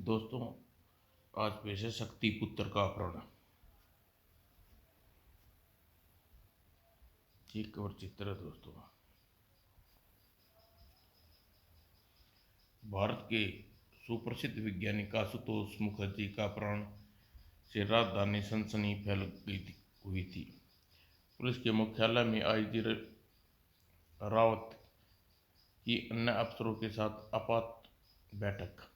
दोस्तों, आज पेश है शक्ति पुत्र का अपहरण। ये कवर चित्र है दोस्तों। भारत के सुप्रसिद्ध वैज्ञानिक आशुतोष मुखर्जी का अपहरण से राजधानी सनसनी फैल हुई थी। पुलिस के मुख्यालय में आईजी रावत की अन्य अफसरों के साथ आपात बैठक।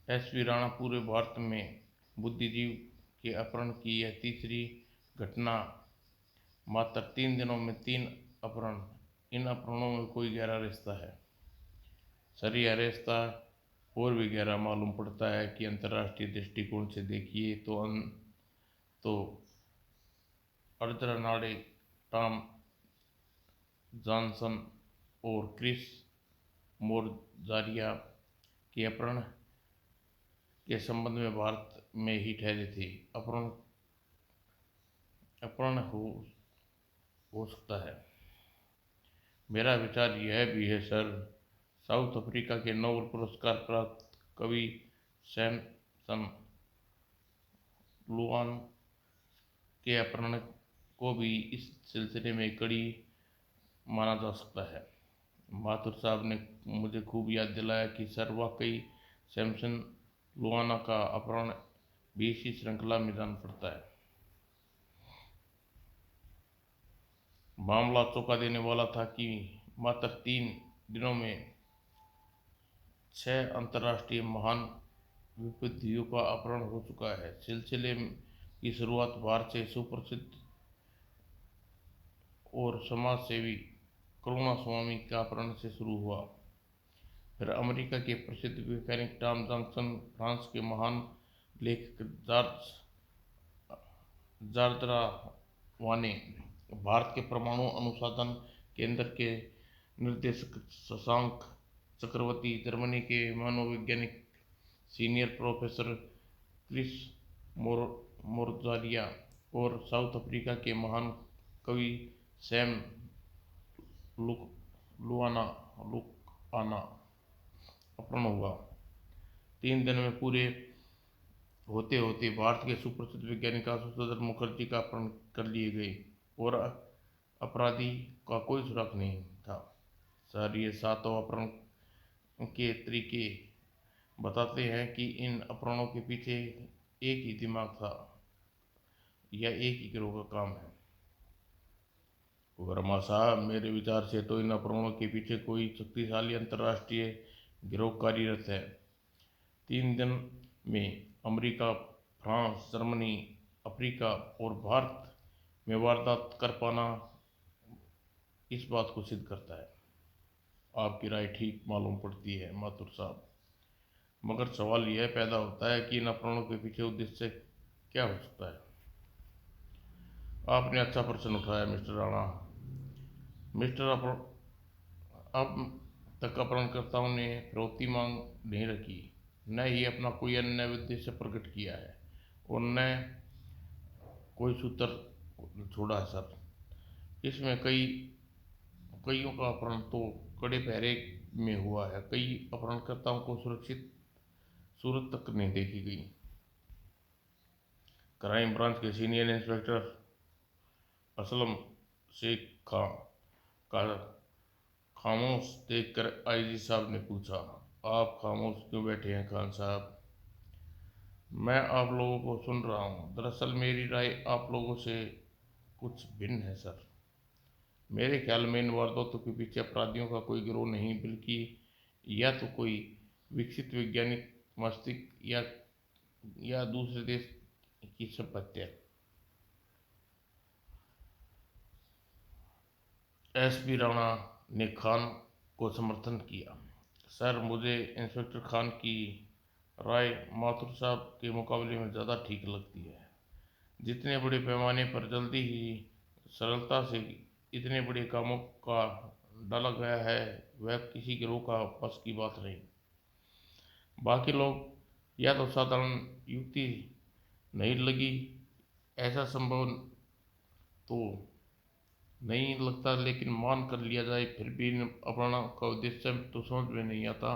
एसपी राणा पूरे भारत में बुद्धिजीव के अपहरण की यह तीसरी घटना। मात्र 3 दिनों में 3 अपहरण। इन अपहरणों में कोई गहरा रिश्ता है। सर, यह रिश्ता और भी गहरा मालूम पड़ता है कि अंतर्राष्ट्रीय दृष्टिकोण से देखिए तो अर्धनाड़े टॉम जॉनसन और क्रिस मोरजारिया के अपहरण के संबंध में भारत में ही ठहरे थे। अपहरण हो सकता है। मेरा विचार यह भी है सर, साउथ अफ्रीका के नोबेल पुरस्कार प्राप्त कवि सैमसन लुआन के अपहरण को भी इस सिलसिले में कड़ी माना जा सकता है। माथुर साहब ने मुझे खूब याद दिलाया कि सर, वाकई सैमसन लुआना का अपहरण भी इसी श्रृंखला में जान पड़ता है। मामला चौंका देने वाला था कि मात्र 3 दिनों में 6 अंतर्राष्ट्रीय महान विभूतियों का अपहरण हो चुका है। सिलसिले की शुरुआत भारत से सुप्रसिद्ध और समाज सेवी करुणा स्वामी के अपहरण से शुरू हुआ। फिर अमेरिका के प्रसिद्ध वैज्ञानिक टॉम जॉनसन, फ्रांस के महान लेखक जार्जरावाने, भारत के परमाणु अनुसंधान केंद्र के निर्देशक शशांक चक्रवर्ती, जर्मनी के मनोवैज्ञानिक सीनियर प्रोफेसर क्रिस मोरजारिया और साउथ अफ्रीका के महान कवि सैम लुआना अपहरण हुआ। 3 दिन में पूरे होते होते भारत के सुप्रसिद्ध वैज्ञानिक आशुतोष मुखर्जी का अपहरण कर लिए गए और अपराधी का कोई सुराग नहीं था। सर, ये 7 अपहरण के तरीके बताते हैं कि इन अपहरणों के पीछे एक ही दिमाग था या एक ही गिरोह का काम है। वर्मा साहब, मेरे विचार से तो इन अपहरणों के पीछे कोई शक्तिशाली अंतर्राष्ट्रीय गिरोह कार्यरत है। 3 दिन में अमेरिका, फ्रांस, जर्मनी, अफ्रीका और भारत में वारदात कर पाना इस बात को सिद्ध करता है। आपकी राय ठीक मालूम पड़ती है माथुर साहब, मगर सवाल यह पैदा होता है कि इन अपहरणों के पीछे उद्देश्य क्या हो सकता है। आपने अच्छा प्रश्न उठाया मिस्टर राणा। अब तक अपहरणकर्ताओं ने फिरौती मांग नहीं रखी, न ही अपना कोई अन्य उद्देश्य प्रकट किया है और न कोई सूत्र छोड़ा है सर। इसमें कईयों का अपहरण तो कड़े पहरे में हुआ है। कई अपहरणकर्ताओं को सुरक्षित सूरत तक नहीं देखी गई। क्राइम ब्रांच के सीनियर इंस्पेक्टर असलम शेख का खामोश देखकर आईजी साहब ने पूछा, आप खामोश क्यों बैठे हैं खान साहब? मैं आप लोगों को सुन रहा हूँ। दरअसल मेरी राय आप लोगों से कुछ भिन्न है सर। मेरे ख्याल में इन वारदातों के पीछे अपराधियों का कोई गिरोह नहीं, बल्कि या तो कोई विकसित वैज्ञानिक मस्तिष्क या दूसरे देश की संपत्ति। एसपी राणा ने खान को समर्थन किया। सर, मुझे इंस्पेक्टर खान की राय माथुर साहब के मुकाबले में ज़्यादा ठीक लगती है। जितने बड़े पैमाने पर जल्दी ही सरलता से इतने बड़े कामों का डाला गया है, वह किसी गिरोह का बस की बात नहीं। बाकी लोग या तो साधारण युक्ति नहीं लगी, ऐसा संभव तो नहीं लगता, लेकिन मान कर लिया जाए फिर भी इन अपहरणों का उद्देश्य तो समझ में नहीं आता।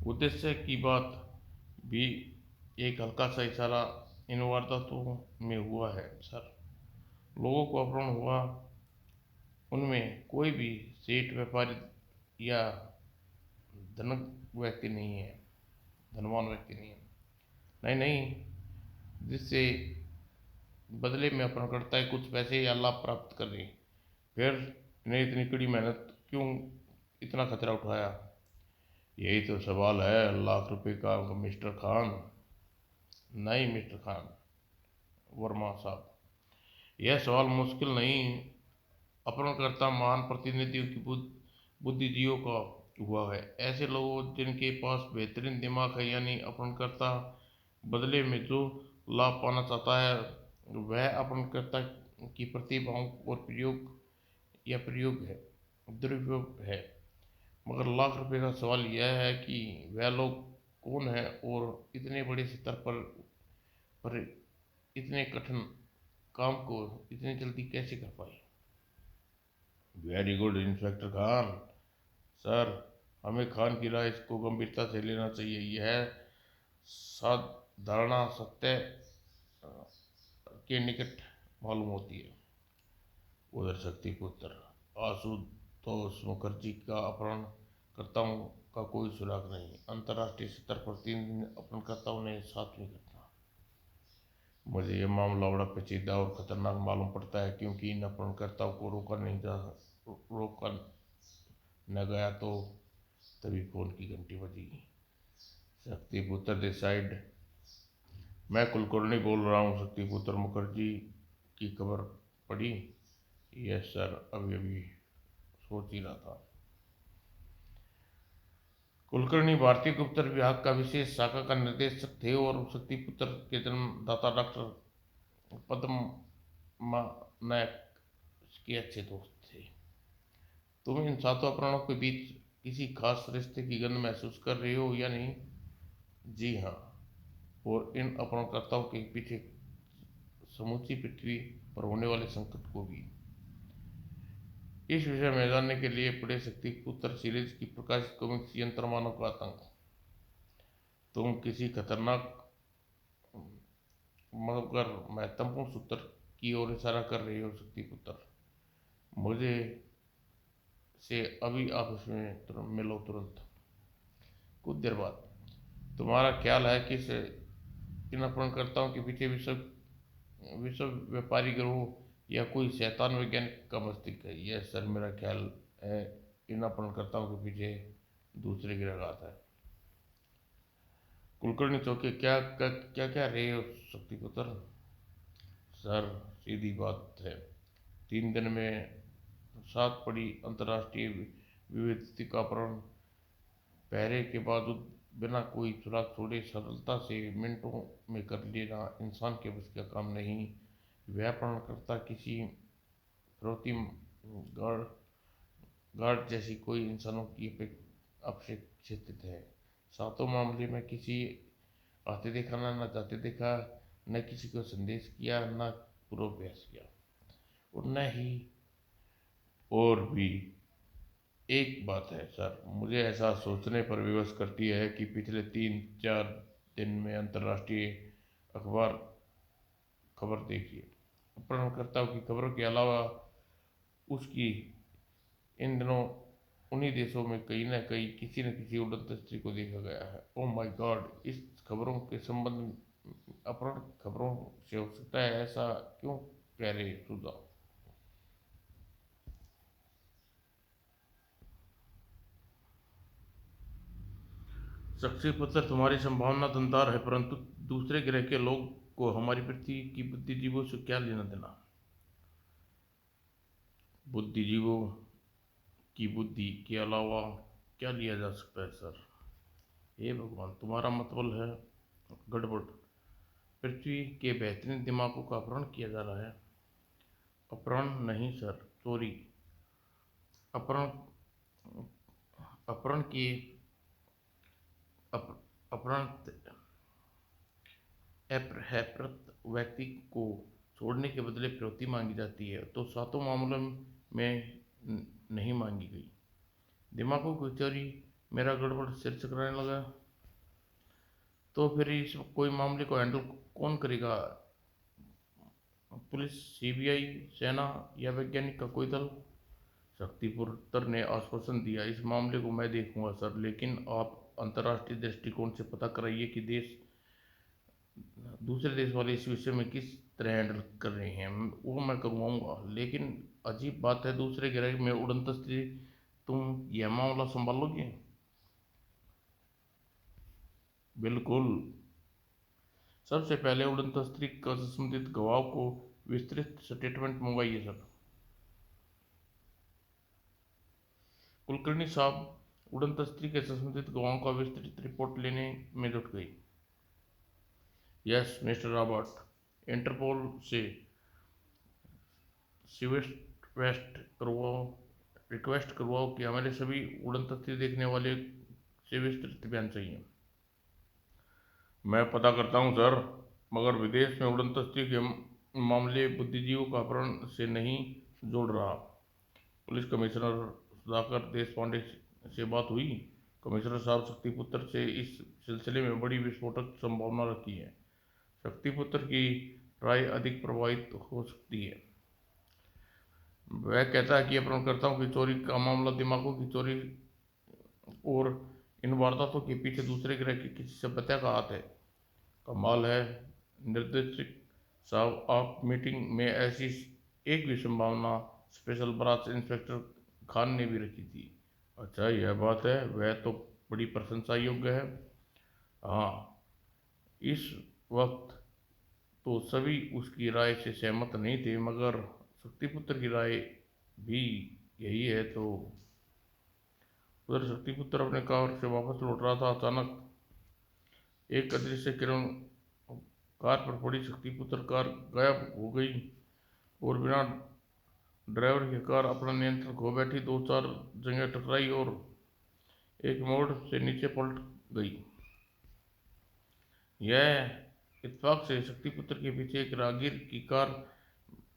उद्देश्य की बात भी एक हल्का सा इशारा इन वारदातों में हुआ है सर। लोगों को अपहरण हुआ, उनमें कोई भी सेठ व्यापारी या धनक व्यक्ति नहीं है, धनवान व्यक्ति नहीं है। नहीं नहीं, जिससे बदले में अपहरणकर्ता कुछ पैसे या लाभ प्राप्त कर रहे, फिर इन्हें इतनी कड़ी मेहनत क्यों, इतना खतरा उठाया? यही तो सवाल है लाख रुपए का मिस्टर खान। नहीं मिस्टर खान वर्मा साहब, यह सवाल मुश्किल नहीं। अपहरणकर्ता महान प्रतिनिधियों की बुद्धिजीवियों का हुआ है, ऐसे लोगों जिनके पास बेहतरीन दिमाग है। यानी अपहरणकर्ता बदले में जो लाभ पाना चाहता है वह अपहरणकर्ता की प्रतिभाओं और प्रयोग है, दुरुपयोग है। मगर लाख रुपए का सवाल यह है कि वह लोग कौन है और इतने बड़े स्तर पर इतने कठिन काम को इतनी जल्दी कैसे कर पाए? Very good inspector Khan. Sir, हमें खान की राय को गंभीरता से लेना चाहिए। यह साधारण सत्य के निकट मालूम होती है। उधर शक्ति पुत्र आशुतोष मुखर्जी का अपहरणकर्ताओं का कोई सुराग नहीं। अंतर्राष्ट्रीय स्तर पर 3 दिन अपहरणकर्ताओं ने साथ में घटना। मुझे यह मामला बड़ा पेचीदा और खतरनाक मालूम पड़ता है, क्योंकि इन अपहरणकर्ताओं को रोका न गया तो तभी फोन की घंटी बजी। शक्ति पुत्र डिसाइड। मैं कुलकर्णी बोल रहा हूँ। शक्ति पुत्र मुखर्जी की खबर पड़ी? यस सर, अभी अभी सोच ही रहा था। कुलकर्णी भारतीय गुप्त विभाग का विशेष शाखा का निर्देशक थे और शक्ति पुत्र के जन्मदाता डॉक्टर पद्म नायक के अच्छे दोस्त थे। तुम इन 7 अपहरणों के बीच किसी खास रिश्ते की गंध महसूस कर रहे हो या नहीं? जी हाँ, और इन अपहरणकर्ताओं के पीछे समूची पृथ्वी पर होने वाले संकट को भी। इस विषय में जानने के लिए पढ़े शक्ति पुत्र सीरीज की प्रकाशित कॉमिक्स यंत्र मानव का आतंक। तुम किसी खतरनाक मगर महत्वपूर्ण सूत्र की ओर इशारा कर रहे हो शक्ति पुत्र। मुझे से अभी ऑफिस में मिलो तुरंत। कुछ देर बाद। तुम्हारा ख्याल है कि इन अपहरणकर्ताओं के पीछे विश्व व्यापारी गिरोह या कोई शैतान वैज्ञानिक का मस्तिष्क है? यह सर, मेरा ख्याल है इन अपहरणकर्ताओं के पीछे दूसरे ग्रह आता है। कुलकर्णी चौके क्या क्या क्या रहे हो शक्ति पुत्र? सर, सीधी बात है, 3 दिन में 7 बड़ी अंतर्राष्ट्रीय विविधता का अपहरण, पहरे के बावजूद बिना कोई सुराग छोड़े सरलता से मिनटों में कर लेना इंसान के बस का काम नहीं। वह अपहरणकर्ता किसी फिरौती गार्ड जैसी कोई इंसानों की अपेक्षित है। 7 मामले में किसी आते देखा न जाते देखा, न किसी को संदेश किया, न पूर्वाभ्यास किया, और न ही। और भी एक बात है सर, मुझे ऐसा सोचने पर विवश करती है कि पिछले 3-4 दिन में अंतर्राष्ट्रीय अखबार खबर देखिए, अपहरणकर्ताओं की खबरों के अलावा उसकी इन दिनों उन्हीं देशों में कहीं न कहीं किसी न किसी उड़न तस्वीर को देखा गया है। ओह माय गॉड, इस खबरों के संबंध अपहरण खबरों से हो सकता है, ऐसा क्यों कह रहे सुझाव? शक्ति पुत्र, तुम्हारी संभावना दमदार है, परंतु दूसरे ग्रह के लोग को हमारी पृथ्वी की बुद्धिजीवों से क्या लेना देना? बुद्धिजीवों की बुद्धि के अलावा क्या लिया जा सकता है सर? हे भगवान, तुम्हारा मतलब है गड़बड़। पृथ्वी के बेहतरीन दिमागों का अपहरण किया जा रहा है? अपहरण नहीं सर, चोरी। अपहरण अपहरण की अपहरण अपहृत व्यक्ति को छोड़ने के बदले फिरौती मांगी जाती है, तो 7 मामलों में नहीं मांगी गई। दिमागों की चोरी, मेरा गड़बड़ सिर चकराने लगा। तो फिर इस कोई मामले को हैंडल कौन करेगा? पुलिस, सीबीआई, सेना या वैज्ञानिक का कोई दल? शक्तिपुत्र ने आश्वासन दिया, इस मामले को मैं देखूंगा सर, लेकिन आप अंतर्राष्ट्रीय दृष्टिकोण से पता कराइए कि दूसरे देश वाले इस विषय में किस तरह हैंडल कर रहे हैं। वो मैं करवाऊंगा, लेकिन अजीब बात है, दूसरे ग्रह में उड़न तस्ती, तुम यह मामला संभालोगे? बिल्कुल। सबसे पहले उड़न तस्ती का संबंधित गवाह को विस्तृत स्टेटमेंट मंगवाइए सर। कुलकर्णी साहब उड़न तस्ती के संबंधित गवाहों का विस्तृत रिपोर्ट लेने में जुट गई। यस मिस्टर रॉबर्ट, इंटरपोल से रिक्वेस्ट करवाओ रिक्वेस्ट करवाओ कि हमारे सभी उड़न तस्ती देखने वाले से विस्तृत बयान चाहिए। मैं पता करता हूँ सर, मगर विदेश में उड़न तस्ती के मामले बुद्धिजीवियों का अपहरण से नहीं जोड़ रहा। पुलिस कमिश्नर सुधाकर देश पांडे से बात हुई? कमिश्नर साहब, शक्तिपुत्र से इस सिलसिले में बड़ी विस्फोटक संभावना रहती है। शक्तिपुत्र की राय अधिक प्रभावित हो सकती है। वह कहता है कि अपहरणकर्ताओं की चोरी का मामला दिमागों की चोरी और इन वारदातों के पीछे दूसरे ग्रह की किसी सभ्यता का हाथ है। कमाल है निर्देशक साहब, आप मीटिंग में ऐसी एक भी संभावना स्पेशल ब्रांच इंस्पेक्टर खान ने भी रखी थी। अच्छा, यह बात है, वह तो बड़ी प्रशंसा योग्य है। हाँ, इस वक्त तो सभी उसकी राय से सहमत नहीं थे, मगर शक्तिपुत्र की राय भी यही है। तो उधर शक्तिपुत्र अपने कार से वापस लौट रहा था, अचानक एक अदृश्य किरण कार पर पड़ी। शक्तिपुत्र कार गायब हो गई और बिना ड्राइवर की कार अपना नियंत्रण खो बैठी, दो चार जगह टकराई और एक मोड़ से नीचे पलट गई। यह इत्तेफाक से शक्तिपुत्र के पीछे एक राहगीर की कार।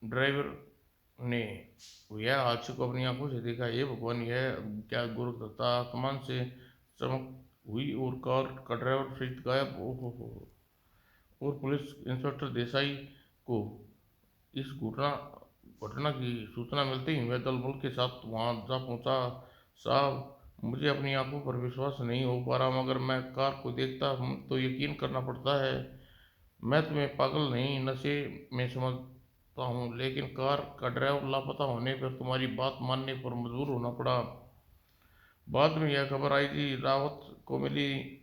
ड्राइवर ने यह हादसे को अपनी आंखों से देखा। ये भगवान, यह क्या गोरख था! आसमान से चमक हुई और कार का ड्राइवर सहित गायब। ओहो! और पुलिस इंस्पेक्टर देसाई को इस घटना की सूचना मिलते ही वह दल बल के साथ वहां जा पहुंचा। साहब, मुझे अपनी आंखों पर विश्वास नहीं हो पा रहा, मगर मैं कार को देखता हूं तो यकीन करना पड़ता है। मैं तुम्हें पागल नहीं, नशे में समझता हूँ, लेकिन कार का ड्राइवर लापता होने पर तुम्हारी बात मानने पर मजबूर होना पड़ा। बाद में यह खबर आई थी रावत को मिली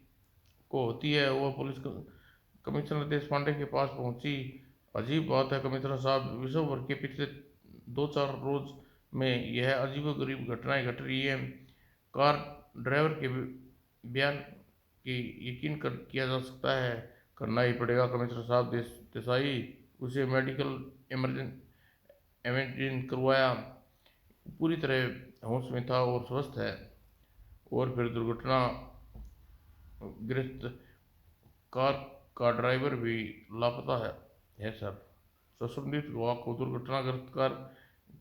को होती है, वह पुलिस कमिश्नर देश पांडे के पास पहुंची। अजीब बात है कमिश्नर साहब, विश्व भर के पिछले 2-4 रोज में यह अजीबोगरीब घटनाएं घट रही है। कार ड्राइवर के बयान की यकीन किया जा सकता है। करना ही पड़ेगा कमिश्नर साहब। देसाई उसे मेडिकल इमेजिंग करवाया, पूरी तरह होश में था और स्वस्थ है। और फिर दुर्घटना ग्रस्त कार का ड्राइवर भी लापता है सर। संबंधित गवाह को दुर्घटनाग्रस्त कार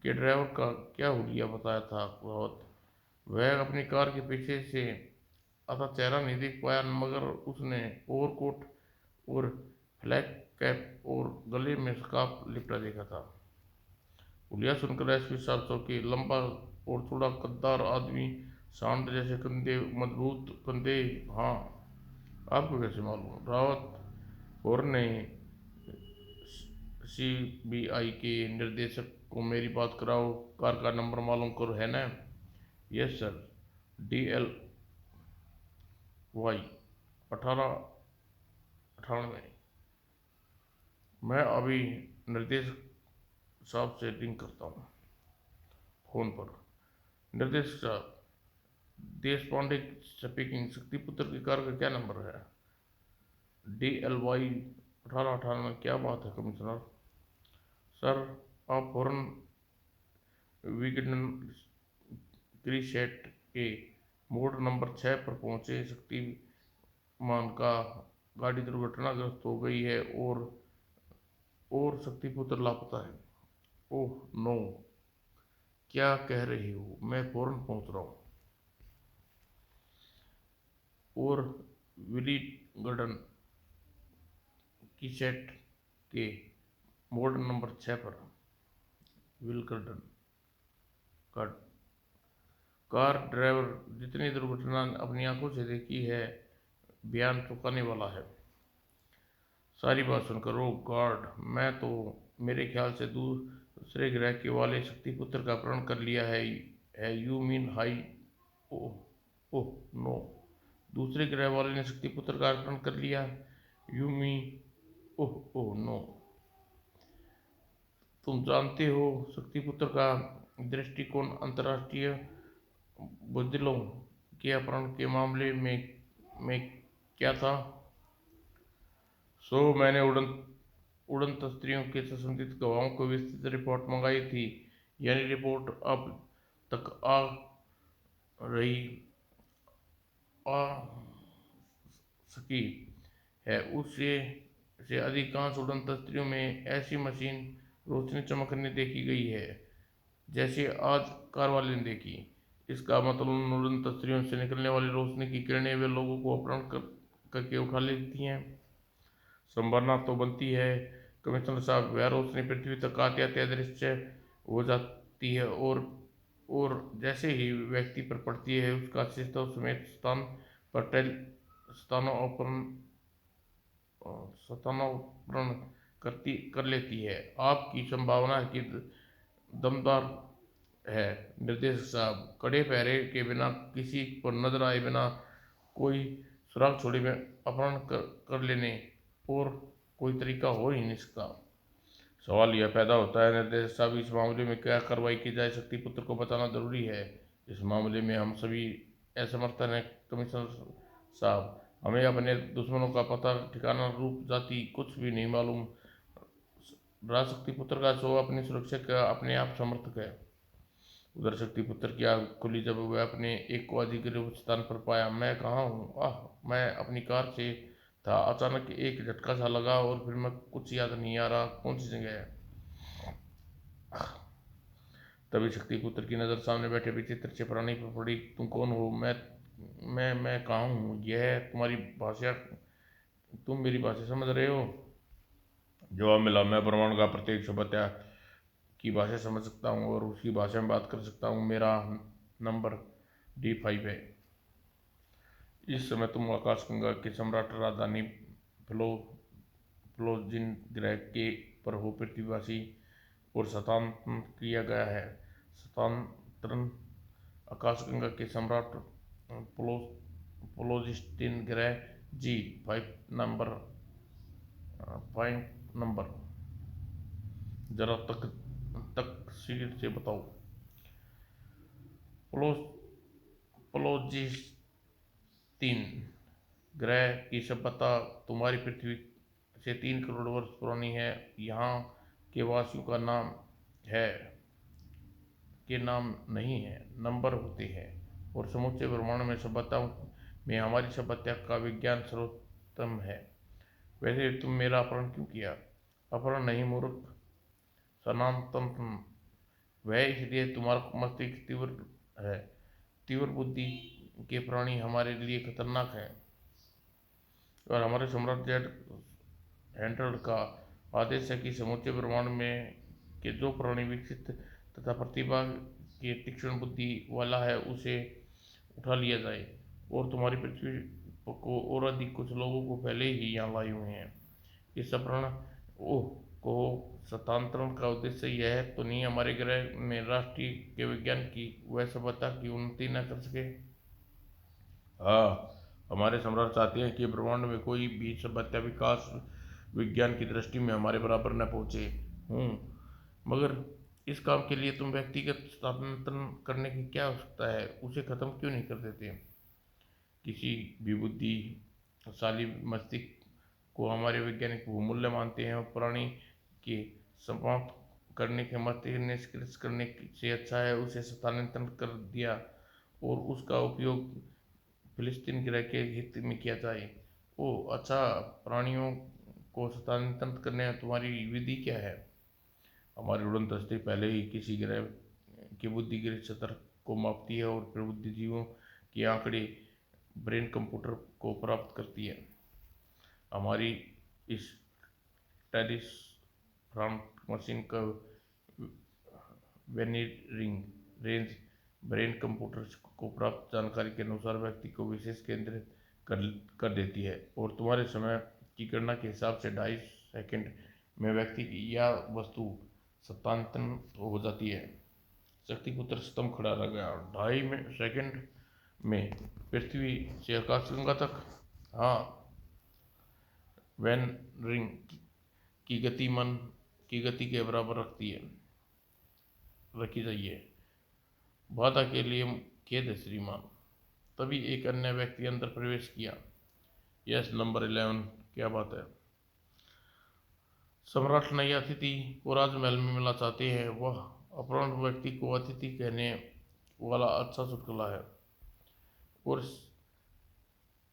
के ड्राइवर का क्या हुलिया बताया था रावत? वह अपनी कार के पीछे से आता चेहरा नहीं देख पाया, मगर उसने ओवरकोट और फ्लैग कैप और गले में स्कार्फ लिपटा देखा था। हुलिया सुनकर एसपी साहब चौंके। लंबा और थोड़ा कद्दार आदमी, सांड जैसे कंधे, मजबूत कंधे। हाँ, आपको कैसे मालूम? रावत फौरन ने सीबीआई के निर्देशक को मेरी बात कराओ, कार का नंबर मालूम करो, है ना? Yes sir. DLY 1898। मैं अभी निर्देशक साहब से लिंक करता हूँ फोन पर। निर्देशक साहब, देश पांडे स्पीकिंग। शक्तिपुत्र की कार का क्या नंबर है? DLY 1898। क्या बात है कमिश्नर? सर, आप फौरन विगडन क्रीसेट के मोड़ नंबर 6 पर पहुंचे। शक्तिमान का गाड़ी दुर्घटनाग्रस्त हो गई है और शक्तिपुत्र लापता है। ओह नो, क्या कह रहे हो? मैं फौरन पहुंच रहा हूँ। और विली गार्डन कीसेट के मोड नंबर 6 पर विल्कर्डन का कार ड्राइवर जितनी दुर्घटना अपनी आंखों से देखी है बयान चौंकाने वाला है। सारी बात सुनकर ओ गॉड, मैं तो मेरे ख्याल से दूसरे ग्रह के वाले शक्तिपुत्र का अपहरण कर लिया है you mean hi. Oh oh no, दूसरे ग्रह वाले ने शक्तिपुत्र का अपहरण कर लिया। You mean oh oh no, तुम जानते हो शक्तिपुत्र का दृष्टिकोण अंतर्राष्ट्रीय बुजदिलों के अपहरण के मामले में क्या था। मैंने उड़न तस्करियों के संबंधित गवाहों को विस्तृत रिपोर्ट मंगाई थी, यानी रिपोर्ट अब तक रही आ सकी है उससे से अधिकांश उड़न तस्करियों में ऐसी मशीन रोशनी चमकने देखी गई है जैसे आज कार वाले ने देखी। इसका मतलब उन उड़न तस्करियों से निकलने वाली रोशनी की किरणें वे लोगों को अपहरण करके उठा लेती हैं। संभावना तो बनती है कमिश्नर साहब, वह रोशनी पृथ्वी तक आते आते अदृश्य हो जाती है और जैसे ही व्यक्ति पर पड़ती है उसका शीर्ष समेत स्थान पर स्थानापन्न कर लेती है। आपकी संभावना की दमदार है निर्देशक साहब, कड़े पहरे के बिना किसी पर नजर आए बिना कोई सुराग छोड़े में अपहरण कर लेने और कोई तरीका हो ही नहीं सकता। सवाल यह पैदा होता है निर्देशक साहब, इस मामले में क्या कार्रवाई की जाए। शक्तिपुत्र को बताना जरूरी है। इस मामले में हम सभी असमर्थ हैं कमिश्नर साहब, हमें अपने दुश्मनों का पता ठिकाना रूप जाति कुछ भी नहीं मालूम। राज शक्तिपुत्र का शो अपनी सुरक्षा का अपने आप समर्थक है। उधर शक्तिपुत्र की आंख खुली जब वह अपने एक को अधिकृत स्थान पर पाया। मैं कहाँ हूँ? मैं अपनी कार से था, अचानक एक झटका सा लगा और फिर मैं कुछ याद नहीं आ रहा कौन सी जगह है। तभी शक्तिपुत्र की नज़र सामने बैठे विचित्र से प्राणी पर पड़ी। तुम कौन हो? मैं कहाँ हूँ? यह तुम्हारी भाषा, तुम मेरी भाषा समझ रहे हो? जवाब मिला, मैं ब्रह्मांड का प्रत्येक शब्द की भाषा समझ सकता हूँ और उसकी भाषा में बात कर सकता हूँ। मेरा नंबर D5 है। इस समय तुम आकाशगंगा के सम्राट राजधानी फ्लोजिन ग्रह के पर हो। पृथ्वीवासी और स्थानांतरण किया गया है। स्थानांतरण आकाशगंगा के सम्राट फ्लोजिस्टिन ग्रह G5 नंबर पॉइंट नंबर जरा तकसीर से बताओ। प्लोजिस्टिन ग्रह की सभ्यता तुम्हारी पृथ्वी से 3 करोड़ वर्ष पुरानी है। यहाँ के वासियों का नाम नहीं है, नंबर होते हैं और समूचे ब्रह्मांड में सभ्यताओं में हमारी सभ्यता का विज्ञान सर्वोत्तम है। वैसे तुम मेरा अपहरण क्यों किया? अपहरण नहीं मूर्ख, स्थानांतरण। वह इसलिए तुम्हारा मस्तिष्क तीव्र है। तीव्र बुद्धि के प्राणी हमारे लिए खतरनाक हैं और हमारे सम्राट जेड हैंडल्ड का आदेश है कि समूचे ब्रह्मांड में के जो प्राणी विकसित तथा प्रतिभा के तीक्ष्ण बुद्धि वाला है उसे उठा लिया जाए और तुम्हारी पृथ्वी को और अधिक कुछ लोगों को पहले ही यहाँ लाए हुए हैं। इस अपहरण को स्थानांतरण का उद्देश्य यह तो नहीं हमारे ग्रह में राष्ट्रीय के विज्ञान की वह सभ्यता की उन्नति न कर सके। हाँ, हमारे सम्राट चाहते हैं कि ब्रह्मांड में कोई भी सभ्यता विकास विज्ञान की दृष्टि में हमारे बराबर न पहुँचे। मगर इस काम के लिए तुम व्यक्तिगत स्थानांतरण करने की क्या आवश्यकता है? उसे खत्म क्यों नहीं कर देते? किसी भी बुद्धिशाली मस्तिष्क को हमारे वैज्ञानिक बहुमूल्य मानते हैं और प्राणी के समाप्त करने के मस्तिष्क निष्क्रिय करने से अच्छा है उसे स्थानांतरण कर दिया और उसका उपयोग फिलिस्तीन ग्रह के हित में किया जाए। ओह अच्छा, प्राणियों को स्थानांतरण करने तुम्हारी विधि क्या है? हमारी उड़न तस्वीर पहले ही किसी ग्रह के बुद्धिगत स्तर को मापती है और फिर बुद्धिजीवियों के आंकड़े ब्रेन कंप्यूटर को प्राप्त करती है। हमारी इस टेलीफ्रांट मशीन का वेनिरिंग रेंज ब्रेन कंप्यूटर को प्राप्त जानकारी के अनुसार व्यक्ति को विशेष केंद्रित कर देती है और तुम्हारे समय की गणना के हिसाब से 2.5 सेकंड में व्यक्ति की यह वस्तु सत्तांतन हो जाती है। शक्तिपुत्र स्तंभ खड़ा रह गया। 2.5 सेकंड में पृथ्वी से आकाशगंगा तक। हाँ, वैन रिंग की गति मन की गति के बराबर रखी जाइए। बाधा के लिए खेद है श्रीमान। तभी एक अन्य व्यक्ति अंदर प्रवेश किया। यस, नंबर 11, क्या बात है? सम्राट नई अतिथि को राजमहल में मिलना चाहते हैं। वह अपराध व्यक्ति को अतिथि कहने वाला अच्छा चुटकुला है। और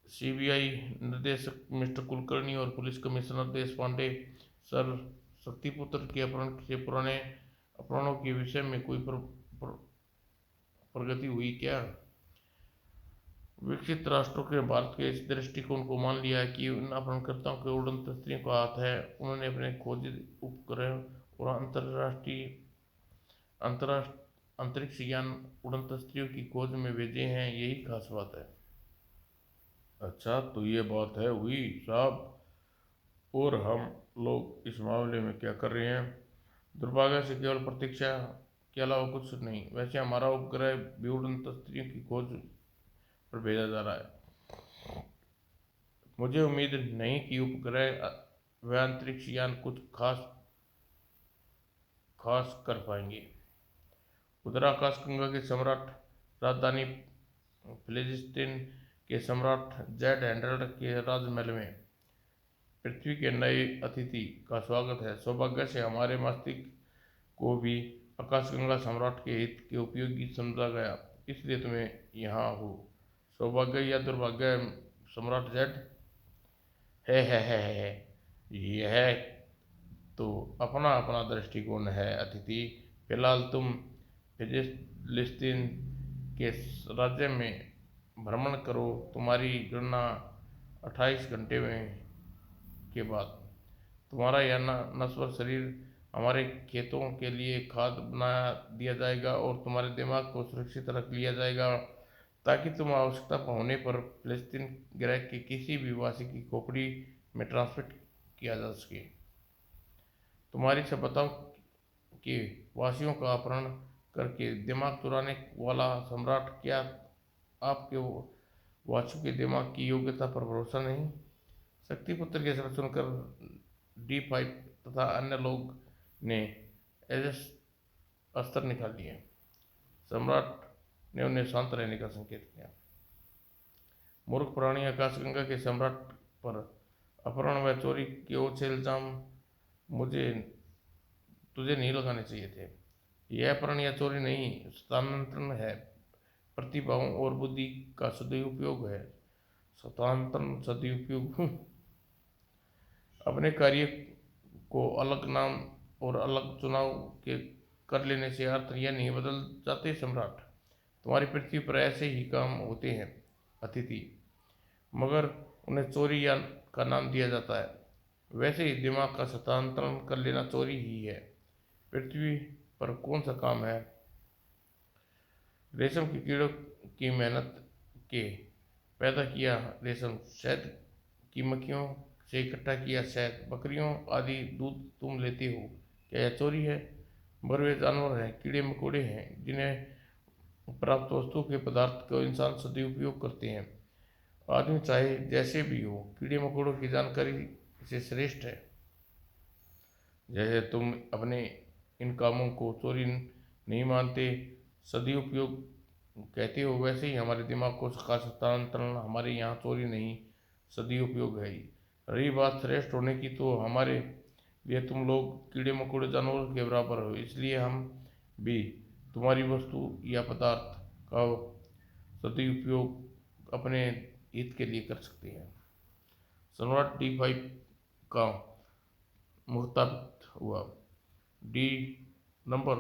सीबीआई निर्देशक मिस्टर कुलकर्णी और पुलिस कमिश्नर देश पांडे, सर, शक्तिपुत्र के अपहरण से पुराने अपराधों के विषय में कोई प्रगति हुई क्या? विकसित राष्ट्रों के भारत के इस दृष्टिकोण को मान लिया है कि उन अपहरणकर्ताओं के उड़न तस्करों का हाथ है। उन्होंने अपने खोजित उपग्रह और अंतरिक्ष यान उड़न तस्करों की खोज में भेजे हैं। यही खास बात है। अच्छा, तो ये बात है हुई साहब। और हम लोग इस मामले में क्या कर रहे हैं? दुर्भाग्य से केवल प्रतीक्षा के अलावा कुछ नहीं। वैसे हमारा उपग्रह भी उड़न तस्करों की खोज पर भेजा जा रहा है। मुझे उम्मीद नहीं कि उपग्रह व अंतरिक्ष यान कुछ खास कर पाएंगे। उधर आकाशगंगा के सम्राट, राजधानी फिलिस्तीन के सम्राट जेड हैंडल्ड के राजमहल में पृथ्वी के नए अतिथि का स्वागत है। सौभाग्य से हमारे मस्तिष्क को भी आकाशगंगा सम्राट के हित के उपयोगी समझा गया, इसलिए तुम्हें यहाँ हो। सौभाग्य या दुर्भाग्य, सम्राट जेड? है। यह तो अपना अपना दृष्टिकोण है अतिथि। फिलहाल तुम फिलिस्तीन के राज्य में भ्रमण करो। तुम्हारी गणना 28 घंटे में के बाद तुम्हारा यह नश्वर शरीर हमारे खेतों के लिए खाद बना दिया जाएगा और तुम्हारे दिमाग को सुरक्षित रख लिया जाएगा ताकि तुम आवश्यकता होने पर फिलिस्तीन ग्रह के किसी भी वासी की खोपड़ी में ट्रांसफर किया जा सके। तुम्हारी सभ्यताओं के वासियों का अपहरण करके दिमाग चुराने वाला सम्राट, क्या आपके वासियों के दिमाग की योग्यता पर भरोसा नहीं? शक्तिपुत्र के शब्द सुनकर D5 तथा अन्य लोग ने एजस अस्त्र निकाल लिए। सम्राट ने उन्हें शांत रहने का संकेत किया। मूर्ख प्राणी, आकाशगंगा के सम्राट पर अपहरण व चोरी के ओछे इल्जाम तुझे नहीं लगाने चाहिए थे। यह अपहरण या चोरी नहीं, स्थानांतरण है। प्रतिभाओं और बुद्धि का सदुपयोग है। स्थानांतरण सदुपयोग। अपने कार्य को अलग नाम और अलग चुनाव के कर लेने से अर्थ यह नहीं बदल जाते सम्राट। तुम्हारी पृथ्वी पर ऐसे ही काम होते हैं अतिथि, मगर उन्हें चोरी या का नाम दिया जाता है। वैसे ही दिमाग का स्थानांतरण कर लेना चोरी ही है। पृथ्वी पर कौन सा काम है? रेशम के कीड़ों की मेहनत के पैदा किया रेशम, शहद की मक्खियों से इकट्ठा किया शहद, बकरियों आदि दूध तुम लेते हो। क्या यह चोरी है? मगर वे जानवर हैं, कीड़े मकोड़े हैं, जिन्हें प्राप्त वस्तु के पदार्थ को इंसान सदुपयोग करते हैं। आदमी चाहे जैसे भी हो, कीड़े मकोड़ों की जानकारी से श्रेष्ठ है। जैसे तुम अपने इन कामों को चोरी नहीं मानते, सदुपयोग कहते हो, वैसे ही हमारे दिमाग को का स्थानांतरण हमारे यहाँ चोरी नहीं, सदुपयोग है ही। रही बात श्रेष्ठ होने की, तो हमारे लिए तुम लोग कीड़े मकोड़े जानवरों के बराबर हो, इसलिए हम भी तुम्हारी वस्तु या पदार्थ का सदुपयोग अपने हित के लिए कर सकते हैं। सम्राट D5 का मुख्ताबित हुआ। नंबर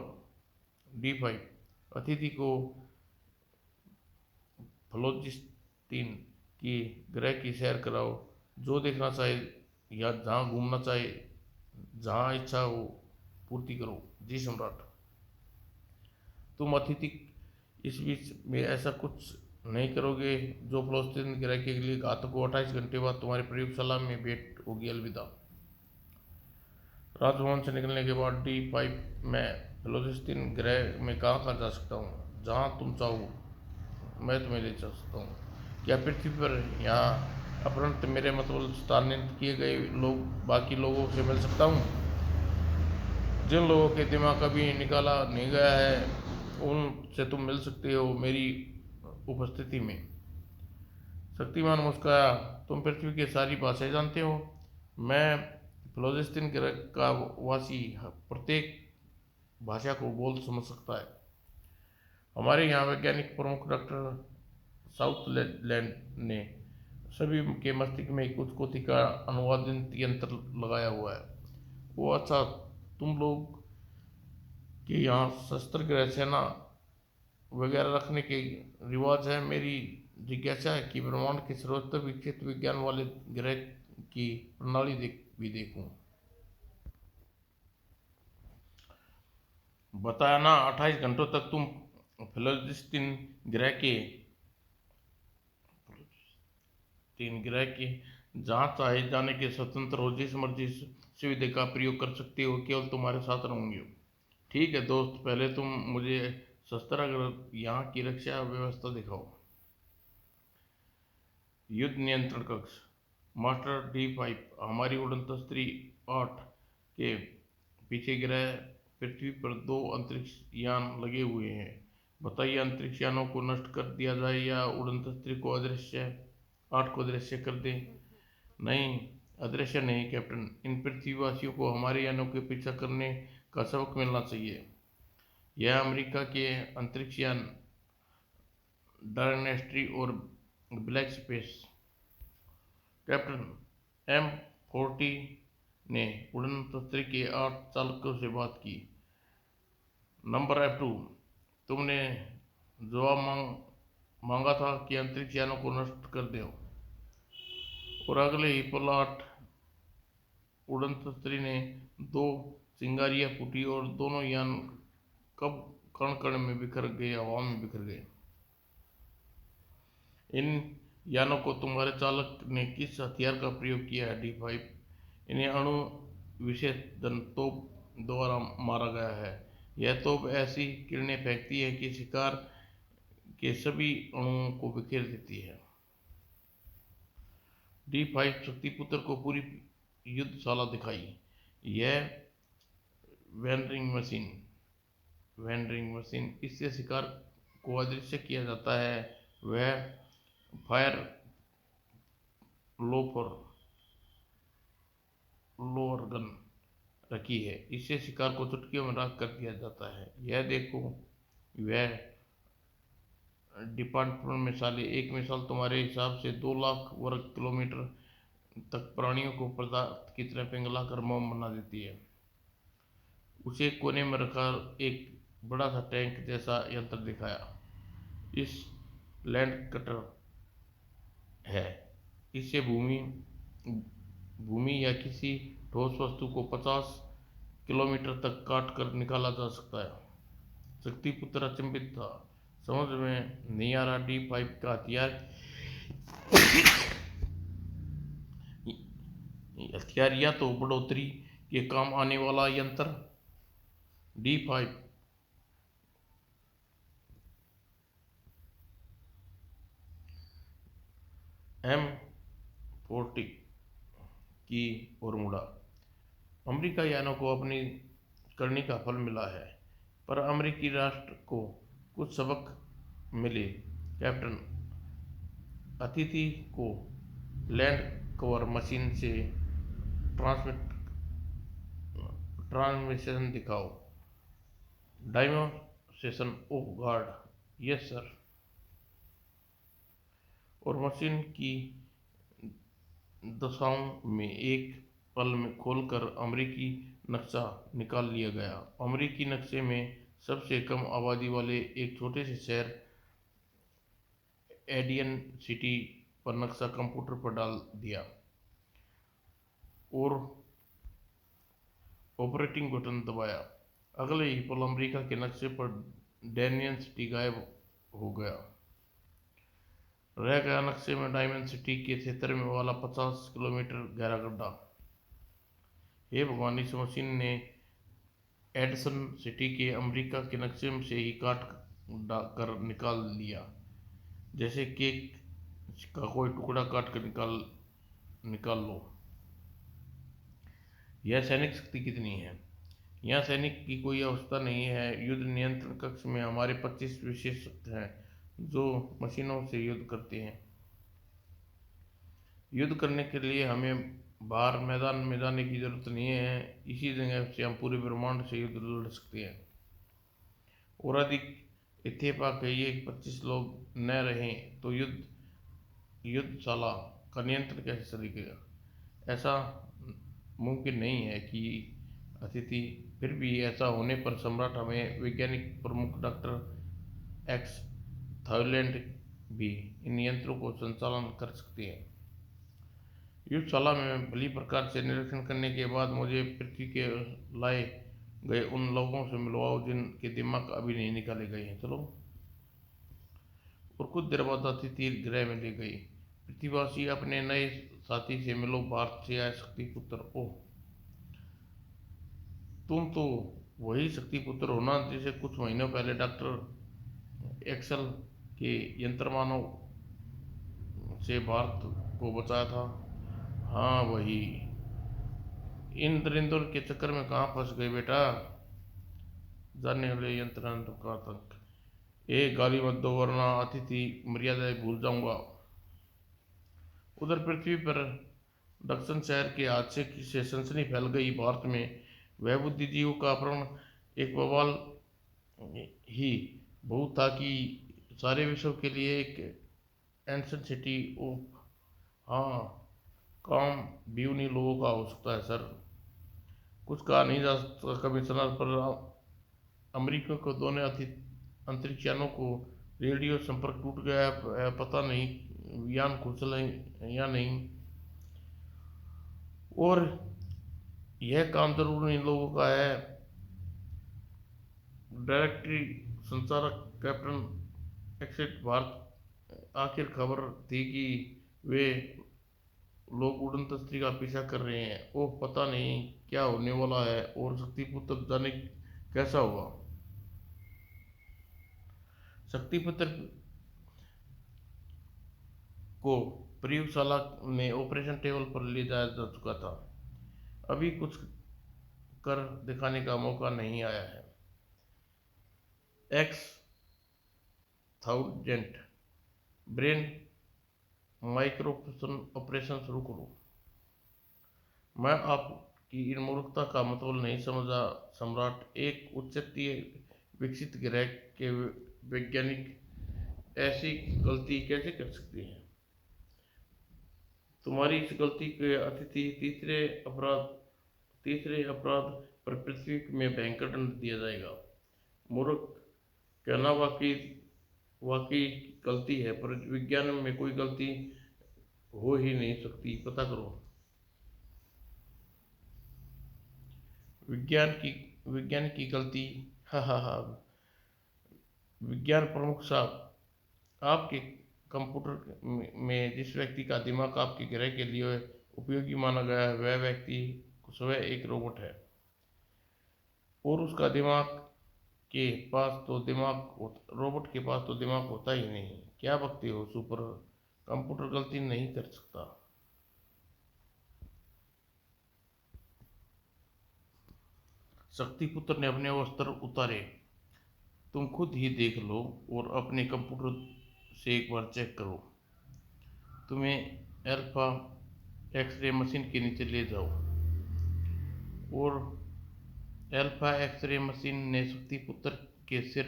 D5, अतिथि को फलोचिस्तीन की ग्रह की सैर कराओ। जो देखना चाहे या जहाँ घूमना चाहे जहाँ इच्छा हो पूर्ति करो। जी सम्राट। तुम अतिथि इस बीच में ऐसा कुछ नहीं करोगे जो फ्लोस्टिन ग्रह के लिए घातक हो। 28 घंटे बाद तुम्हारी प्रयोगशाला में भेंट होगी। अलविदा। राजभवन से निकलने के बाद D5 मैं फ्लोस्टिन ग्रह में कहाँ कहाँ जा सकता हूँ? जहाँ तुम चाहो मैं तुम्हें ले जा सकता हूँ। क्या पृथ्वी पर यहाँ अपरंत मेरे मतलब स्थानांतरित किए गए लोग बाकी लोगों से मिल सकता हूँ? जिन लोगों के दिमाग कभी निकाला नहीं गया है उनसे तुम मिल सकते हो मेरी उपस्थिति में। शक्तिमान मुस्कुराया। तुम पृथ्वी की सारी भाषाएं जानते हो? मैं फ्लोस्टिन ग्रह का वासी प्रत्येक भाषा को बोल समझ सकता है। हमारे यहाँ वैज्ञानिक प्रमुख डॉक्टर साउथलैंड ने सभी के मस्तिष्क में कुछ कोटि का अनुवादन यंत्र लगाया हुआ है। वो अच्छा, तुम लोग के यहाँ शस्त्र गृह सेना वगैरह रखने के रिवाज है। मेरी जिज्ञासा है कि ब्रह्मांड के सर्वोत्तम विकसित विज्ञान वाले ग्रह की प्रणाली भी देखूं। बताया ना, 28 घंटों तक तुम फ्लोस्टिन ग्रह के जहाँ चाहे जाने के स्वतंत्र हो। जिस मर्जी सुविधा का प्रयोग कर सकते हो, केवल तुम्हारे साथ रहूंगी। ठीक है दोस्त, पहले तुम मुझे शस्त्रागार यहाँ की रक्षा व्यवस्था दिखाओ। युद्ध नियंत्रण कक्ष। मास्टर D5 हमारी उड़न तस्त्री 8 के पीछे ग्रह पृथ्वी पर 2 अंतरिक्ष यान लगे हुए हैं। बताइए, अंतरिक्ष यानों को नष्ट कर दिया जाए या उड़न तस्त्री को अदृश्य 8 को अदृश्य कर दें? नहीं, अदृश्य नहीं कैप्टन। इन पृथ्वीवासियों को हमारे यानों के पीछा करने का सबक मिलना चाहिए। यह अमेरिका के अंतरिक्ष यान डायनेस्टी और ब्लैक स्पेस। कैप्टन M40 ने उड़न तस्त्री के 8 चालकों से बात की। नंबर F2, तुमने जवाब मांगा था कि अंतरिक्ष यानों को नष्ट कर दो, और अगले ही पल 8 उड़न तस्त्री ने 2 चिंगारियां फूटी और दोनों यान कब कण कण में बिखर गए, हवा में बिखर गए। इन यानों को तुम्हारे चालक ने किस हथियार का प्रयोग किया है D5? इन्हें अणु विशेषण तोप द्वारा मारा गया है। यह तोप ऐसी किरणें फेंकती है कि शिकार के सभी अणुओं को बिखेर देती है। D5 शक्तिपुत्र को पूरी युद्धशाला दिखाई। यह वेंडरिंग मशीन, इससे शिकार को अदृश्य किया जाता है। वह फायर लोअर गन रखी है, इससे शिकार को चुटकियों में राख कर दिया जाता है। यह देखो, वह डिपार्टमेंट मिसालें। एक मिसाल तुम्हारे हिसाब से 2 लाख वर्ग किलोमीटर तक प्राणियों को पदार्थ की तरह पिघलाकर मोम बना देती है। उसे कोने में रखा एक बड़ा सा टैंक जैसा यंत्र दिखाया। इस लैंड कटर है। इससे भूमि या किसी ठोस वस्तु को 50 किलोमीटर तक काट कर निकाला जा सकता है। शक्तिपुत्र अचंभित था। समझ में नहीं आ रहा D5 का हथियार या तो बढ़ोतरी के काम आने वाला यंत्र। D5 M40 की ओर मुड़ा। अमेरिका यानों को अपनी करनी का फल मिला है, पर अमेरिकी राष्ट्र को कुछ सबक मिले। कैप्टन, अतिथि को लैंड कवर मशीन से ट्रांसमिशन दिखाओ। Demonstration of guard. Yes sir. और मशीन की दशाओं में एक पल में खोलकर अमेरिकी नक्शा निकाल लिया गया। अमेरिकी नक्शे में सबसे कम आबादी वाले एक छोटे से शहर एडियन सिटी पर नक्शा कंप्यूटर पर डाल दिया, और ऑपरेटिंग बटन दबाया। अगले ही पल अमेरिका के नक्शे पर डैनियल सिटी गायब हो गया। रह गया नक्शे में डायमंड सिटी के क्षेत्र में वाला 50 किलोमीटर गहरा गड्ढा। हे भगवान, इस मशीन ने एडिसन सिटी के अमेरिका के नक्शे से ही काट कर निकाल लिया, जैसे केक का कोई टुकड़ा काट कर निकाल लो। यह सैनिक शक्ति कितनी है? यहाँ सैनिक की कोई अवस्था नहीं है। युद्ध नियंत्रण कक्ष में हमारे 25 विशेषज्ञ हैं जो मशीनों से युद्ध करते हैं। युद्ध करने के लिए हमें बाहर मैदान में जाने की जरूरत नहीं है। इसी जगह से हम पूरे ब्रह्मांड से युद्ध लड़ सकते हैं। और अधिक इत्तेफाक है ये 25 लोग न रहें तो युद्धशाला का नियंत्रण कैसे चलेगा? ऐसा मुमकिन नहीं है कि अतिथि। फिर भी ऐसा होने पर सम्राट हमें वैज्ञानिक प्रमुख डॉक्टर एक्स थाईलैंड भी इन यंत्रों को संचालन कर सकते हैं। युद्धशाला में भली प्रकार से निरीक्षण करने के बाद मुझे पृथ्वी के लाए गए उन लोगों से मिलवाओ जिनके दिमाग अभी नहीं निकाले गए हैं। चलो। और कुछ देर बाद अतिथि गृह में ले गई। पृथ्वीवासी अपने नए साथी से मिलो। भारत से आए शक्ति पुत्र। ओह, तुम तो वही शक्ति पुत्र हो ना जिसे कुछ महीनों पहले डॉक्टर एक्सल के यंत्र मानव से भारत को बचाया था। हाँ वही। इन दरिंदों के चक्कर में कहाँ फंस गए बेटा? जानने वाले यंत्र का आतंक। एक गाली मत दो वरना अतिथि मर्यादाएं भूल जाऊंगा। उधर पृथ्वी पर दक्षिण शहर के हादसे से सनसनी फैल गई। भारत में वह बुद्धिजीवियों का अपहरण एक बवाल ही बहुत था कि सारे विश्व के लिए एक एंशन सिटी ऑफ हाँ काम भी उन्हीं लोगों का हो सकता है सर। कुछ कहा नहीं जा सकता कमिश्नर, पर अमेरिका को दोनों अंतरिक्षयानों को रेडियो संपर्क टूट गया है। पता नहीं यान कुशल है या नहीं। और यह काम जरूर इन लोगों का है। डायरेक्टरी संचालक कैप्टन एक्सेट भारत। आखिर खबर थी कि वे लोग उड़न तस्ती का पीछा कर रहे हैं। ओह, पता नहीं क्या होने वाला है और शक्तिपुत्र जाने कैसा हुआ। शक्तिपुत्र को प्रयोगशाला में ऑपरेशन टेबल पर ले जाया जा चुका था। अभी कुछ कर दिखाने का मौका नहीं आया है। X thousand brain micro operation शुरू करो। मैं आपकी इन मूर्खता का मतलब नहीं समझा सम्राट। एक उच्चतीय विकसित ग्रह के वैज्ञानिक ऐसी गलती कैसे कर सकते हैं? तुम्हारी इस गलती के अतिथि तीसरे अपराध पर पृथ्वी में भयंकर दंड दिया जाएगा। मूर्ख कहना वाकई गलती है, पर विज्ञान में कोई गलती हो ही नहीं सकती। पता करो। विज्ञान की गलती। हा हा हा। विज्ञान प्रमुख साहब, आपके कंप्यूटर में जिस व्यक्ति का दिमाग आपके ग्रह के लिए उपयोगी माना गया है वह व्यक्ति स्वयं एक रोबोट है। और उसका रोबोट के पास तो दिमाग होता ही नहीं। क्या बकते हो सुपर? कंप्यूटर गलती नहीं कर सकता। शक्तिपुत्र ने अपने वस्त्र उतारे। तुम खुद ही देख लो और अपने कंप्यूटर से एक बार चेक करो। तुम्हें अल्फा एक्सरे मशीन के नीचे ले जाओ। और अल्फा एक्सरे मशीन ने शक्तिपुत्र के सिर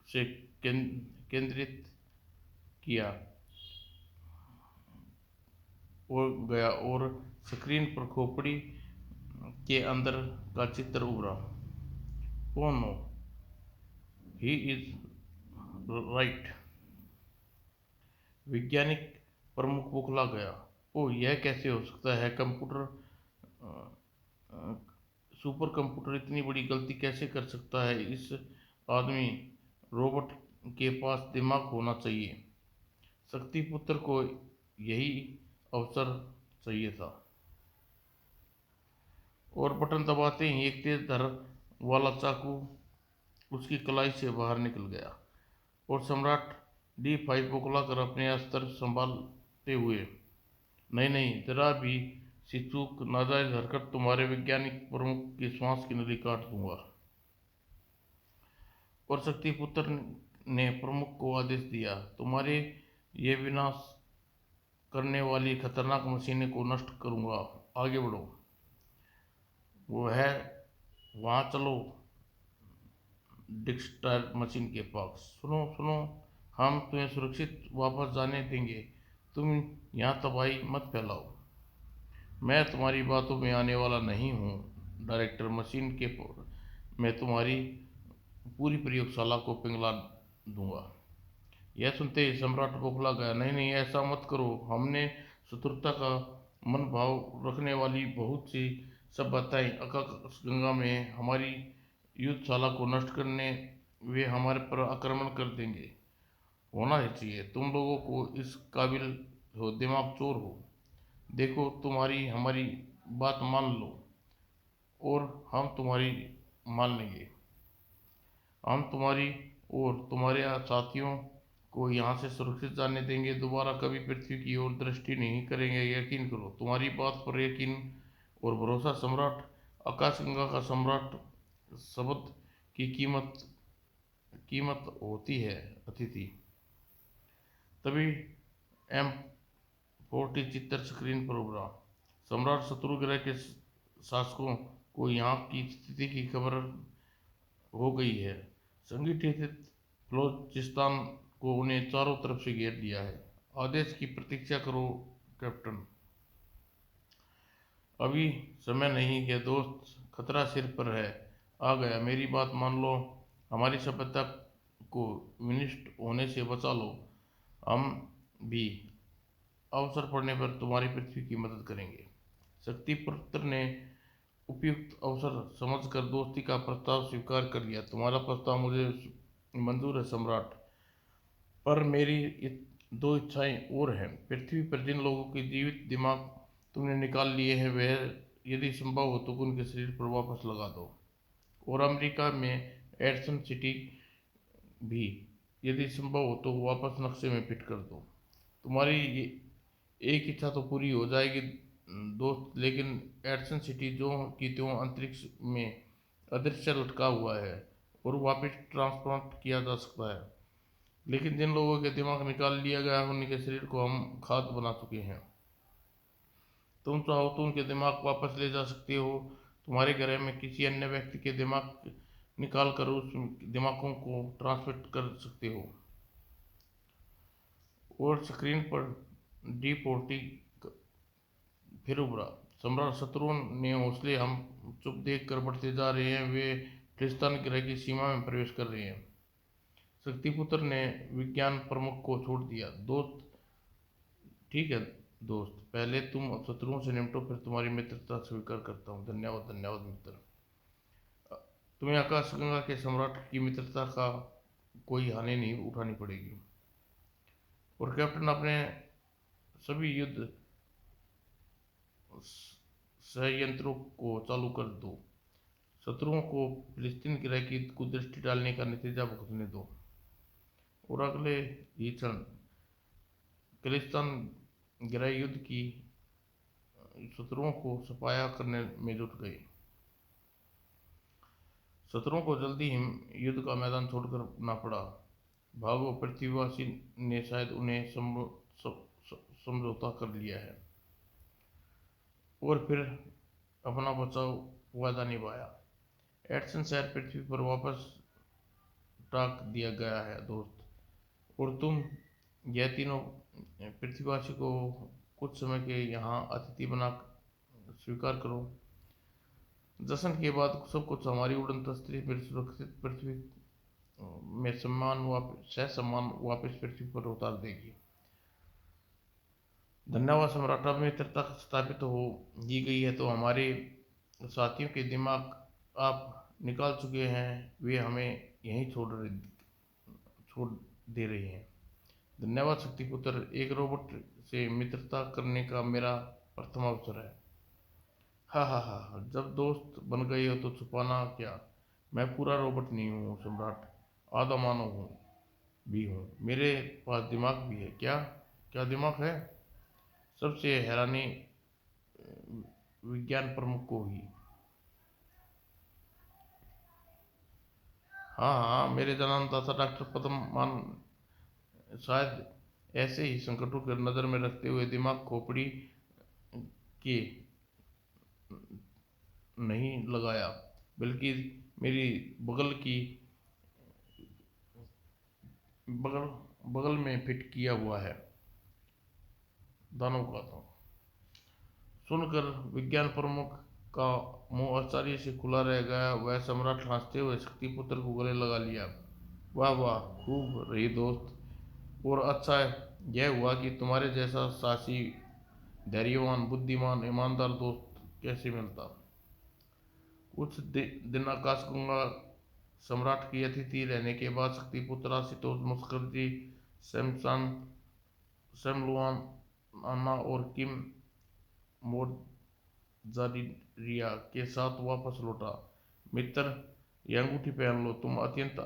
से केंद्रित किया और गया और स्क्रीन पर खोपड़ी के अंदर का चित्र उभरा। Oh no, he is right. वैज्ञानिक प्रमुख बौखला गया। ओह, यह कैसे हो सकता है? कंप्यूटर सुपर कंप्यूटर इतनी बड़ी गलती कैसे कर सकता है? इस आदमी रोबोट के पास दिमाग होना चाहिए। शक्तिपुत्र को यही अवसर चाहिए था। और बटन दबाते ही एक तेज धार वाला चाकू उसकी कलाई से बाहर निकल गया और सम्राट D5 बौखला कर अपने अस्त्र संभालते हुए, नहीं नहीं, जरा भी सी चूक, नाजायज हरकत, तुम्हारे वैज्ञानिक प्रमुख की श्वास की नली काट दूंगा। और शक्तिपुत्र ने प्रमुख को आदेश दिया, तुम्हारे ये विनाश करने वाली खतरनाक मशीनें को नष्ट करूंगा, आगे बढ़ो। वो है, वहाँ चलो डिक्सटर मशीन के पास। सुनो सुनो, हम तुम्हें सुरक्षित वापस जाने देंगे, तुम यहाँ तबाही मत फैलाओ। मैं तुम्हारी बातों में आने वाला नहीं हूँ डायरेक्टर मशीन के, मैं तुम्हारी पूरी प्रयोगशाला को पिघला दूंगा। यह सुनते ही सम्राट बौखला गया, नहीं नहीं, ऐसा मत करो, हमने शत्रुता का मनोभाव रखने वाली बहुत सी सभ्यताएं आकाशगंगा में हमारी युद्धशाला को नष्ट करने वे हमारे पर आक्रमण कर देंगे। होना ही चाहिए, तुम लोगों को इस काबिल हो, दिमाग चोर हो। देखो, तुम्हारी हमारी बात मान लो और हम तुम्हारी मान लेंगे। हम तुम्हारी और तुम्हारे साथियों को यहाँ से सुरक्षित जाने देंगे, दोबारा कभी पृथ्वी की ओर दृष्टि नहीं करेंगे, यकीन करो। तुम्हारी बात पर यकीन और भरोसा सम्राट, आकाशगंगा का सम्राट। शब्द की कीमत कीमत होती है अतिथि। तभी M40 चित्र स्क्रीन पर उभरा। सम्राट, शत्रु ग्रह के शासकों को यहाँ की स्थिति की खबर हो गई है। संगठित बलोचिस्तान को उन्हें चारों तरफ से घेर लिया है। आदेश की प्रतीक्षा करो कैप्टन। अभी समय नहीं है दोस्त, खतरा सिर पर है आ गया, मेरी बात मान लो, हमारी सभ्यता को विनिष्ट होने से बचा लो। हम भी अवसर पड़ने पर तुम्हारी पृथ्वी की मदद करेंगे। शक्तिपुत्र ने उपयुक्त अवसर समझकर दोस्ती का प्रस्ताव स्वीकार कर लिया। तुम्हारा प्रस्ताव मुझे मंजूर है सम्राट, पर मेरी दो इच्छाएं और हैं। पृथ्वी पर जिन लोगों के जीवित दिमाग तुमने निकाल लिए हैं, वह यदि संभव हो तो उनके शरीर पर वापस लगा दो। और अमेरिका में एडसन सिटी भी यदि संभव हो तो वापस नक्शे में फिट कर दो। तुम्हारी ये एक इच्छा तो पूरी हो जाएगी दोस्त, लेकिन एडसन सिटी जो की त्यों अंतरिक्ष में अदृश्य लटका हुआ है और वापस ट्रांसप्लांट किया जा सकता है। लेकिन जिन लोगों के दिमाग निकाल लिया गया है, उनके शरीर को हम खाद बना चुके हैं। तुम चाहो तो उनके दिमाग वापस ले जा सकते हो, तुम्हारे ग्रह में किसी अन्य व्यक्ति के दिमाग निकाल कर उस दिमागों को ट्रांसमिट कर सकते हो। और स्क्रीन पर D40 फिर उभरा। सम्राट, शत्रुओं ने हौसले हम चुप देख कर बढ़ते जा रहे हैं, वे फिलिस्तीन ग्रह की सीमा में प्रवेश कर रहे हैं। शक्तिपुत्र ने विज्ञान प्रमुख को छोड़ दिया। दोस्त, ठीक है दोस्त, पहले तुम शत्रुओं से निपटो, फिर तुम्हारी मित्रता स्वीकार करता हूँ। धन्यवाद धन्यवाद मित्र। तुम्हें आकाशगंगा के सम्राट की मित्रता का कोई हानि नहीं उठानी पड़ेगी। और कैप्टन, अपने सभी युद्ध संयंत्रों को चालू कर दो, शत्रुओं को फिलिस्तीन ग्रह की कुदृष्टि डालने का नतीजा भुगतने दो। और अगले ही क्षण फिलिस्तीन ग्रह युद्ध की शत्रुओं को सफाया करने में जुट गए। शत्रुओं को जल्दी ही युद्ध का मैदान छोड़कर ना पड़ा। भागो, पृथ्वीवासी ने शायद उन्हें समझौता कर लिया है और फिर अपना बचाव वादा निभाया। एडसन शहर पृथ्वी पर वापस टाक दिया गया है दोस्त, और तुम यह तीनों पृथ्वीवासी को कुछ समय के यहाँ अतिथि बना स्वीकार करो। जश्न के बाद सब कुछ हमारी उड़न तस्ती फिर सुरक्षित पृथ्वी में सम्मान वापस पृथ्वी पर उतार देगी। धन्यवाद सम्राट, अब मित्रता स्थापित हो ही गई है तो हमारे साथियों के दिमाग आप निकाल चुके हैं, वे हमें यहीं छोड़ दे रहे हैं। धन्यवाद शक्तिपुत्र, एक रोबोट से मित्रता करने का मेरा प्रथम अवसर है। हा हा हा हा, जब दोस्त बन गए हो तो छुपाना क्या। मैं पूरा रोबोट नहीं हूँ सम्राट, आधा मानव हूँ भी हूँ, मेरे पास दिमाग भी है। क्या क्या दिमाग है? सबसे हैरानी विज्ञान प्रमुख को हुई। हाँ हाँ, मेरे जन्मदाता डॉक्टर पद्म मान शायद ऐसे ही संकटों को नज़र में रखते हुए दिमाग खोपड़ी के नहीं लगाया, बल्कि मेरी बगल की बगल बगल में फिट किया हुआ है। दानव का था। सुनकर विज्ञान प्रमुख का मुंह आश्चर्य से खुला रह गया। वह सम्राट हंसते हुए शक्तिपुत्र को गले लगा लिया। वाह वाह, खूब रही दोस्त। और अच्छा यह हुआ कि तुम्हारे जैसा साहसी, धैर्यवान, बुद्धिमान, ईमानदार दोस्त कैसे मिलता। कुछ दिन आकाशगंगा सम्राट की अतिथि रहने के बाद शक्तिपुत्र आशुतोष मुखर्जी, सैमसन सैमलुआन अन्ना और किम मोजारिया के साथ वापस लौटा। मित्र, यह अंगूठी पहन लो, तुम अत्यंत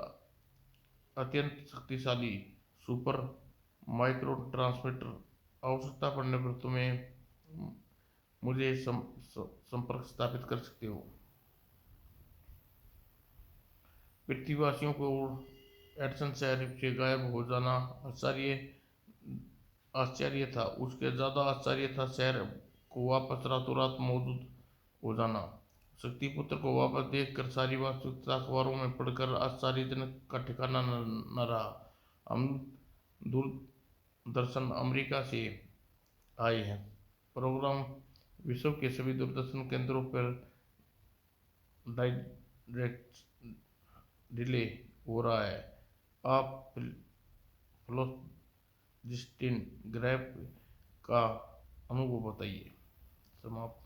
अत्यंत शक्तिशाली सुपर माइक्रो ट्रांसमीटर। आवश्यकता पड़ने पर तुम्हें मुझे संपर्क स्थापित कर सकते हो। पृथ्वीवासियों को एडसन शहर से गायब हो जाना आश्चर्य आश्चर्य था, उसके ज़्यादा आश्चर्य था शहर को वापस रातों रात मौजूद हो जाना। शक्तिपुत्र को वापस देखकर सारी वास्तविकता अखबारों में पढ़कर आश्चर्यजनक का ठिकाना न रहा। हम दूरदर्शन अमेरिका से आए हैं। प्रोग्राम विश्व के सभी दूरदर्शन केंद्रों पर डायरेक्ट डिले हो रहा है। आप फ्लोस्टिन ग्रैफ का अनुभव बताइए। समाप्त।